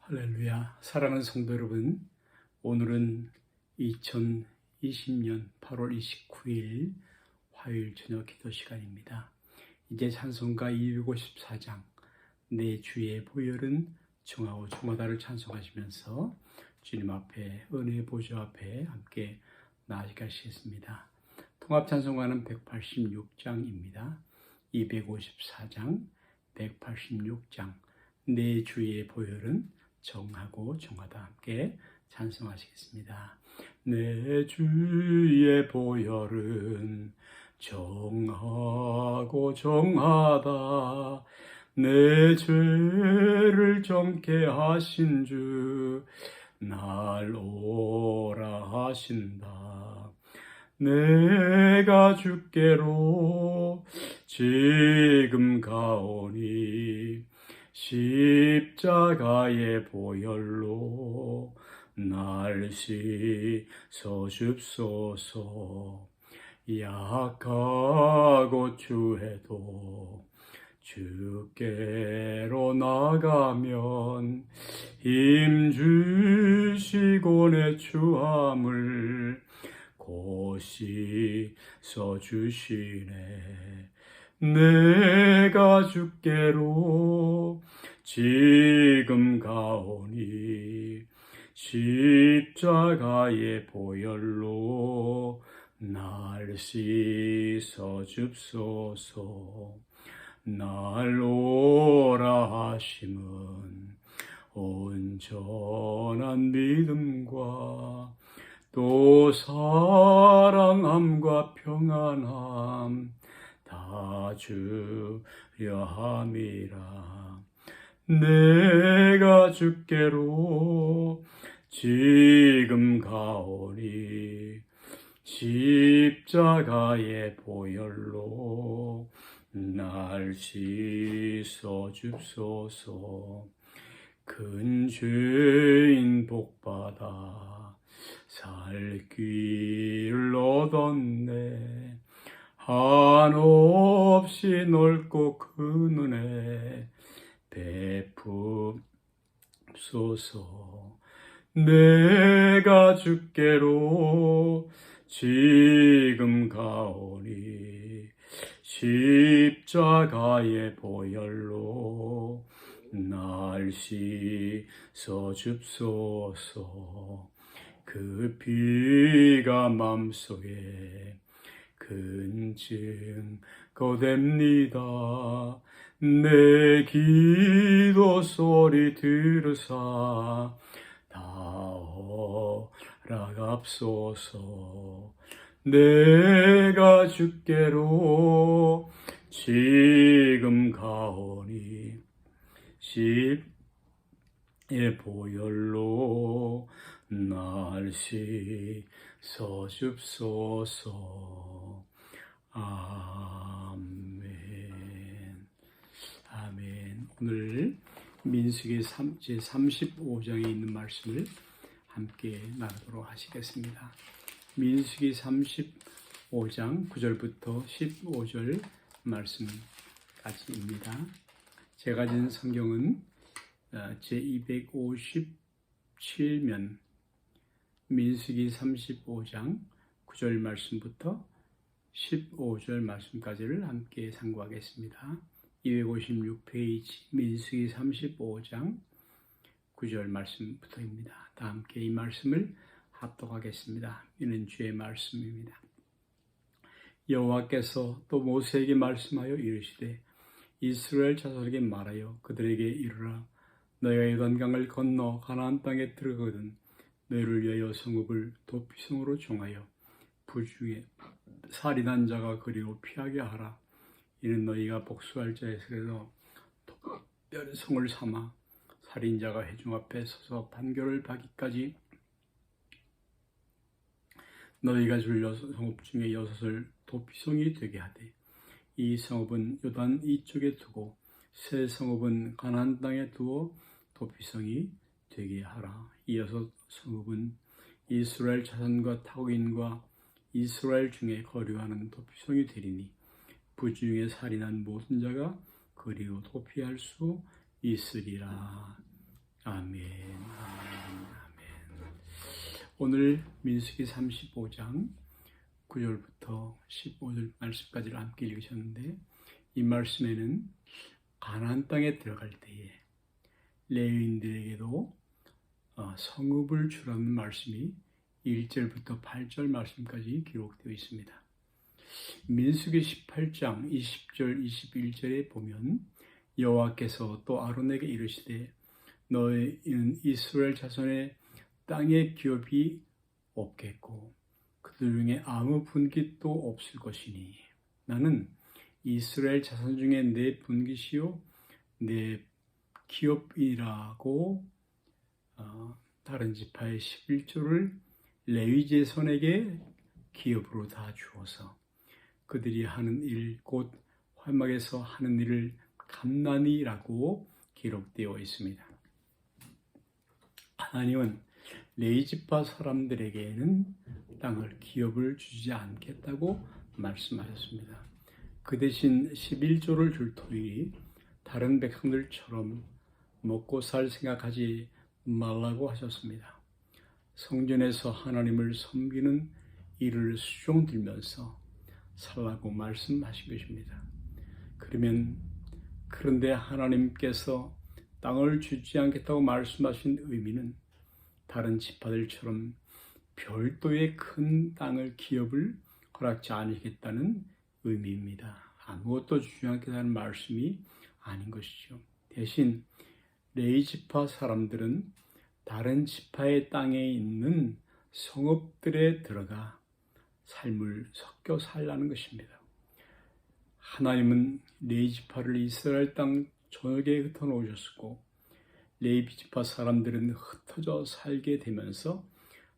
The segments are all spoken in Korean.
할렐루야. 사랑하는 성도 여러분, 오늘은 2020년 8월 29일 화요일 저녁 기도 시간입니다. 이제 찬송가 254장 내 주의 보혈은 정하고 정하다를 찬송하시면서 주님 앞에 은혜의 보좌 앞에 함께 나아가시겠습니다. 통합 찬송가는 186장입니다. 254장, 186장 내 주의 보혈은 정하고 정하다 함께 찬송하시겠습니다. 내 주의 보혈은 정하고 정하다 내 죄를 정케 하신 주 날 오라 하신다. 내가 주께로 지금 가오니 십자가의 보혈로 날 씻어 줍소서. 약하고 추해도 주께로 나가면 힘 주시고 내 추함을 곧 씻어 주시네. 내가 주께로 지금 가오니 십자가의 보혈로 날 씻어 줍소서. 날 오라 하심은 온전한 믿음과 또 사랑함과 평안함 다 주려 함이라. 내가 주께로 지금 가오니 십자가의 보혈로 날 씻어 줍소서. 큰 죄인 복받아 살 길을 얻었네. 한없이 넓고 큰 은혜 베푸소서. 내가 주께로 지금 가오니 십자가의 보혈로 날 씻어 줍소서. 그 피가 맘속에 큰 증거 됩니다. 내 기도 소리 들으사 다 허락합소서. 내가 주께로 지금 가오니 십의 보혈로 날 씻어 줍소서. 아멘. 아멘. 오늘 민수기 제35장에 있는 말씀을 함께 나누도록 하시겠습니다. 민수기 35장 9절부터 15절 말씀까지입니다. 제가 가진 성경은 제257면 민수기 35장 9절 말씀부터 15절 말씀까지를 함께 상고하겠습니다. 256페이지 민수기 35장 9절 말씀부터입니다. 다 함께 이 말씀을 합독하겠습니다. 이는 주의 말씀입니다. 여호와께서 또 모세에게 말씀하여 이르시되 이스라엘 자손에게 말하여 그들에게 이르라. 너희가 요단강을 건너 가나안 땅에 들어가거든 너희를 위하여 성읍을 도피성으로 정하여 부중에 살인한 자가 그리로 피하게 하라. 이는 너희가 복수할 자에게서 특별히 성을 삼아 살인자가 회중 앞에 서서 판결을 받기까지 너희가 줄 성읍 중에 6을 도피성이 되게 하되 이 성읍은 요단 이쪽에 두고 새 성읍은 가나안 땅에 두어 도피성이 되게 하라. 이 6 성읍은 이스라엘 자손과 타국인과 이스라엘 중에 거류하는 도피성이 되리니 부중에 살인한 모든 자가 그리로 도피할 수 있으리라. 아멘, 아멘, 아멘. 오늘 민수기 35장 9절부터 15절 말씀까지를 함께 읽으셨는데, 이 말씀에는 가나안 땅에 들어갈 때에 레위인들에게도 성읍을 주라는 말씀이 1절부터 8절 말씀까지 기록되어 있습니다. 민수기 18장 20절 21절에 보면 여호와께서 또 아론에게 이르시되 너희는 이스라엘 자손의 땅의 기업이 없겠고 그들 중에 아무 분깃도 없을 것이니 나는 이스라엘 자손 중에 내 분깃이요 내 기업이라고 다른 지파의 11조를 레위 제손에게 기업으로 다 주어서 그들이 하는 일 곧 회막에서 하는 일을 감난이라고 기록되어 있습니다. 하나님은 레위 지파 사람들에게는 땅을 기업을 주지 않겠다고 말씀하셨습니다. 그 대신 11조를 줄 터이 다른 백성들처럼 먹고 살 생각하지 말라고 하셨습니다. 성전에서 하나님을 섬기는 일을 수종 들면서 살라고 말씀하신 것입니다. 그런데 하나님께서 땅을 주지 않겠다고 말씀하신 의미는 다른 지파들처럼 별도의 큰 땅을 기업을 허락지 않으시겠다는 의미입니다. 아무것도 주지 않겠다는 말씀이 아닌 것이죠. 대신 레위 지파 사람들은 다른 지파의 땅에 있는 성읍들에 들어가 삶을 섞여 살라는 것입니다. 하나님은 레위 지파를 이스라엘 땅 전역에 흩어놓으셨고 레위 지파 사람들은 흩어져 살게 되면서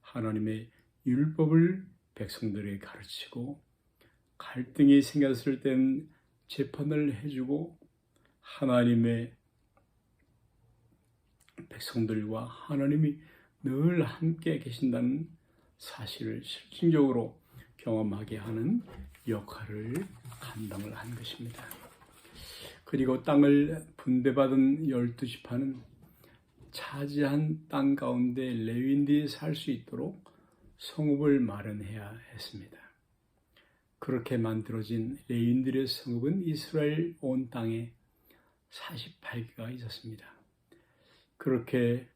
하나님의 율법을 백성들에게 가르치고 갈등이 생겼을 땐 재판을 해주고 하나님의 백성들과 하나님이 늘 함께 계신다는 사실을 실질적으로 경험하게 하는 역할을 감당을 한 것입니다. 그리고 땅을 분배받은 12지파는 차지한 땅 가운데 레위인들이 살 수 있도록 성읍을 마련해야 했습니다. 그렇게 만들어진 레위인들의 성읍은 이스라엘 온 땅에 48개가 있었습니다. 그렇게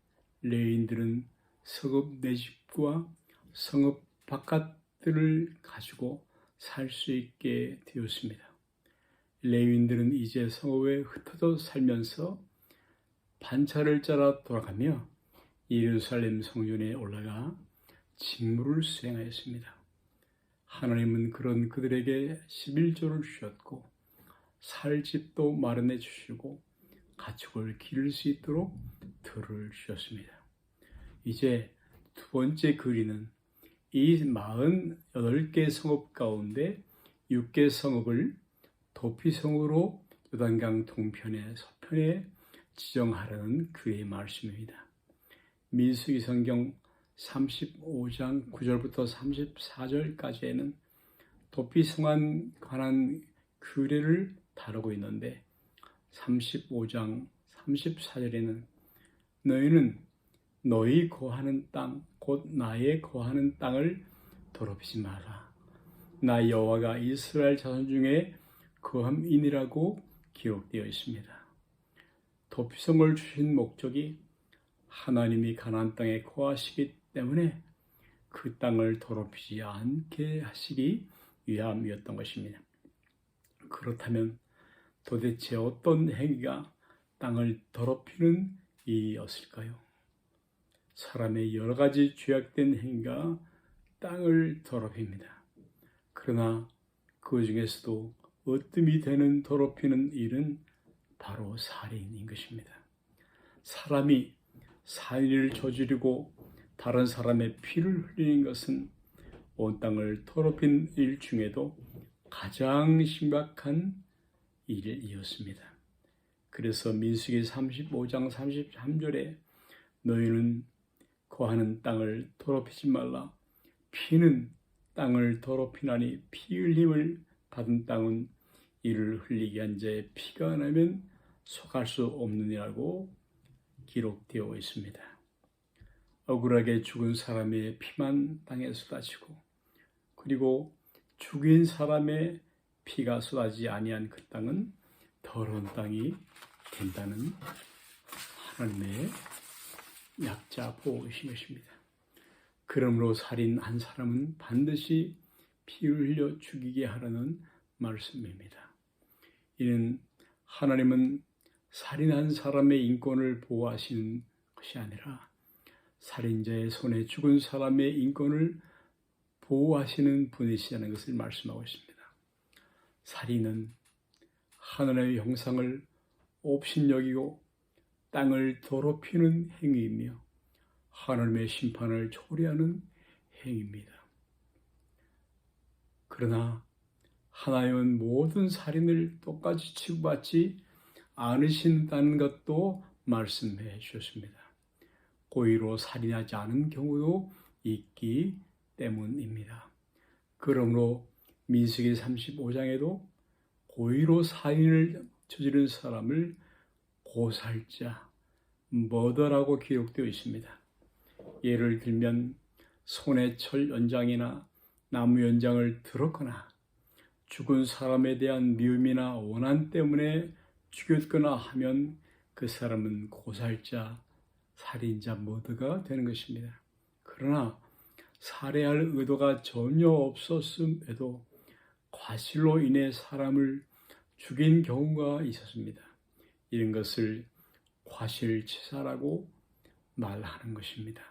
레위인들은 성읍 내 집과 성읍 바깥들을 가지고 살 수 있게 되었습니다. 레위인들은 이제 성읍에 흩어져 살면서 반차를 짜러 돌아가며 예루살렘 성전에 올라가 직무를 수행하였습니다. 하나님은 그런 그들에게 11조를 주셨고 살 집도 마련해 주시고 가축을 기를 수 있도록 들을 주셨습니다. 이제 두 번째 그리는 이 48개 성읍 가운데 6개 성읍을 도피성으로 요단강 동편의 서편에 지정하라는 그의 말씀입니다. 민수기 성경 35장 9절부터 34절까지에는 도피성에 관한 규례를 다루고 있는데 35장 34절에는 너희는 너희 거하는 땅, 곧 나의 거하는 땅을 더럽히지 마라. 나 여호와가 이스라엘 자손 중에 거함이니라고 기록되어 있습니다. 도피성을 주신 목적이 하나님이 가나안 땅에 거하시기 때문에 그 땅을 더럽히지 않게 하시기 위함이었던 것입니다. 그렇다면 도대체 어떤 행위가 땅을 더럽히는 일이었을까요? 사람의 여러 가지 죄악된 행위가 땅을 더럽힙니다. 그러나 그 중에서도 으뜸이 되는 더럽히는 일은 바로 살인인 것입니다. 사람이 살인을 저지르고 다른 사람의 피를 흘리는 것은 온 땅을 더럽힌 일 중에도 가장 심각한 일이었습니다. 그래서 민수기 35장 33절에 너희는 거하는 땅을 더럽히지 말라. 피는 땅을 더럽히나니 피 흘림을 받은 땅은 이를 흘리게 한 자의 피가 나면 속할 수 없느니라고 기록되어 있습니다. 억울하게 죽은 사람의 피만 땅에 쏟아지고 그리고 죽인 사람의 피가 쏟아지지 아니한 그 땅은 더러운 땅이 된다는 하나님의 약자 보호이신 것입니다. 그러므로 살인한 사람은 반드시 피를 흘려 죽이게 하라는 말씀입니다. 이는 하나님은 살인한 사람의 인권을 보호하시는 것이 아니라 살인자의 손에 죽은 사람의 인권을 보호하시는 분이시라는 것을 말씀하고 있습니다. 살인은 하나님의 형상을 업신여기고 땅을 더럽히는 행위이며 하나님의 심판을 초래하는 행위입니다. 그러나 하나님은 모든 살인을 똑같이 취급받지 않으신다는 것도 말씀해 주셨습니다. 고의로 살인하지 않은 경우도 있기 때문입니다. 그러므로 민수기 35장에도 고의로 살인을 저지른 사람을 고살자, 머더라고 기록되어 있습니다. 예를 들면 손에 철 연장이나 나무 연장을 들었거나 죽은 사람에 대한 미움이나 원한 때문에 죽였거나 하면 그 사람은 고살자, 살인자, 머더가 되는 것입니다. 그러나 살해할 의도가 전혀 없었음에도 과실로 인해 사람을 죽인 경우가 있었습니다. 이런 것을 과실치사라고 말하는 것입니다.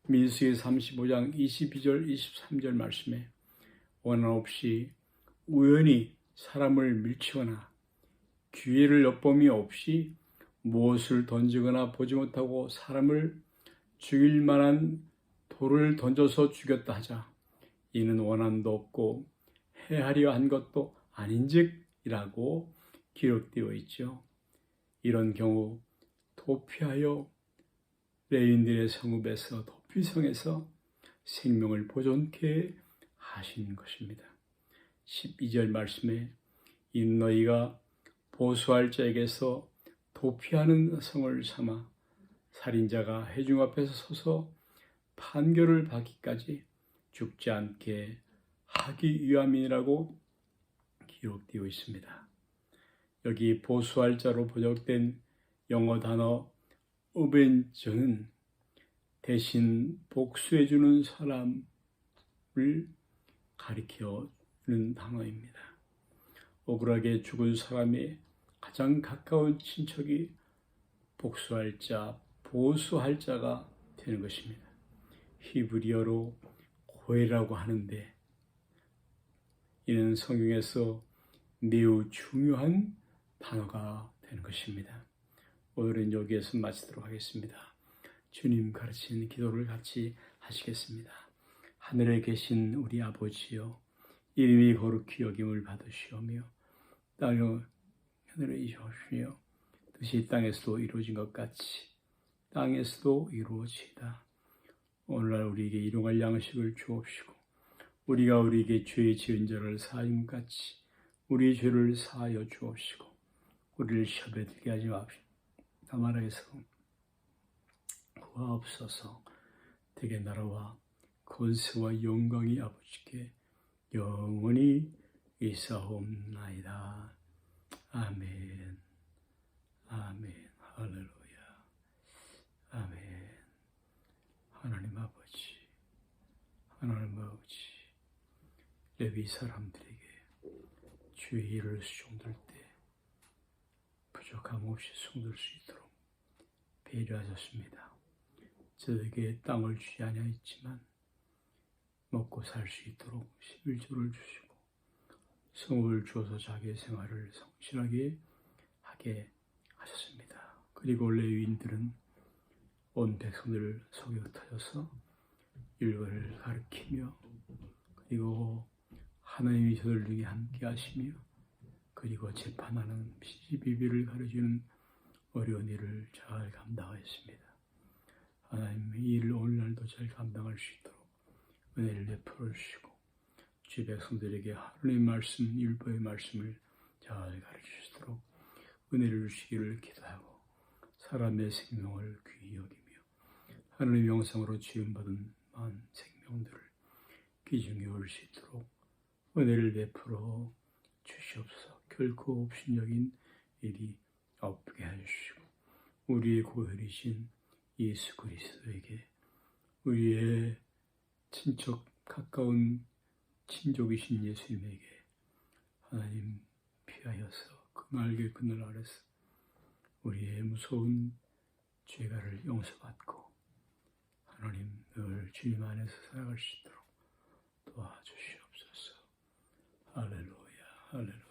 민수기 35장 22절 23절 말씀에 원한 없이 우연히 사람을 밀치거나 기회를 엿봄이 없이 무엇을 던지거나 보지 못하고 사람을 죽일 만한 돌을 던져서 죽였다 하자 이는 원한도 없고 해하려 한 것도 아닌즉이라고 기록되어 있죠. 이런 경우 도피하여 레위인들의 성읍에서 도피성에서 생명을 보존케 하신 것입니다. 12절 말씀에 이 너희가 보수할 자에게서 도피하는 성을 삼아 살인자가 회중 앞에서 서서 판결을 받기까지 죽지 않게 하기 위함이라고 기록되어 있습니다. 여기 보수할 자로 번역된 영어 단어 어벤저는 대신 복수해주는 사람을 가리켜주는 단어입니다. 억울하게 죽은 사람의 가장 가까운 친척이 복수할 자, 보수할 자가 되는 것입니다. 히브리어로 고해라고 하는데 이는 성경에서 매우 중요한 단어가 되는 것입니다. 오늘은 여기에서 마치도록 하겠습니다. 주님 가르친 기도를 같이 하시겠습니다. 하늘에 계신 우리 아버지여, 이름이 거룩히 여김을 받으시오며 땅에 하늘에 이루어지며 뜻이 땅에서도 이루어진 것 같이 땅에서도 이루어지이다. 오늘날 우리에게 일용할 양식을 주옵시고 우리가 우리에게 죄 지은 자를 사하는 것 같이 우리 죄를 사하여 주옵시고 우리를 시험에 들게 하지 마옵시고 다만 에서 구하옵소서. 대개 나라와 권세와 영광이 아버지께 영원히 있사옵나이다. 아멘. 아멘. 할렐루야. 아멘. 하나님 아버지, 하나님 아버지, 레위 사람들에게 주의 일을 수종들 때 부족함 없이 수종들 수 있도록 배려하셨습니다. 저에게 땅을 주지 아니하였지만 먹고 살 수 있도록 11조를 주시고 성읍을 주어서 자기의 생활을 성실하게 하게 하셨습니다. 그리고 레위인들은 온 백성들을 속에 흩어져서 율법을 가르치며 그리고 하나님이 저들 중에 함께 하시며 그리고 재판하는 시비비를 가르치는 어려운 일을 잘 감당하였습니다. 하나님 이 일을 오늘날도 잘 감당할 수 있도록 은혜를 베풀어 주시고 주 백성들에게 하나님의 말씀, 율법의 말씀을 잘 가르쳐 주시도록 은혜를 주시기를 기도하고 사람의 생명을 귀히 여기며 하나님의 영상으로 지음받은 많은 생명들을 귀중히 올 수 있도록 은혜를 베풀어 주시옵소서. 결코 없신여긴 일이 없게 하시고 우리의 고혈이신 예수 그리스도에게 우리의 친척 가까운 친족이신 예수님에게 하나님 피하여서 그늘 아래서 우리의 무서운 죄가를 용서받고 하나님 늘 주님 안에서 살아갈 수 있도록 도와주시옵소서. 할렐루야, 할렐루야.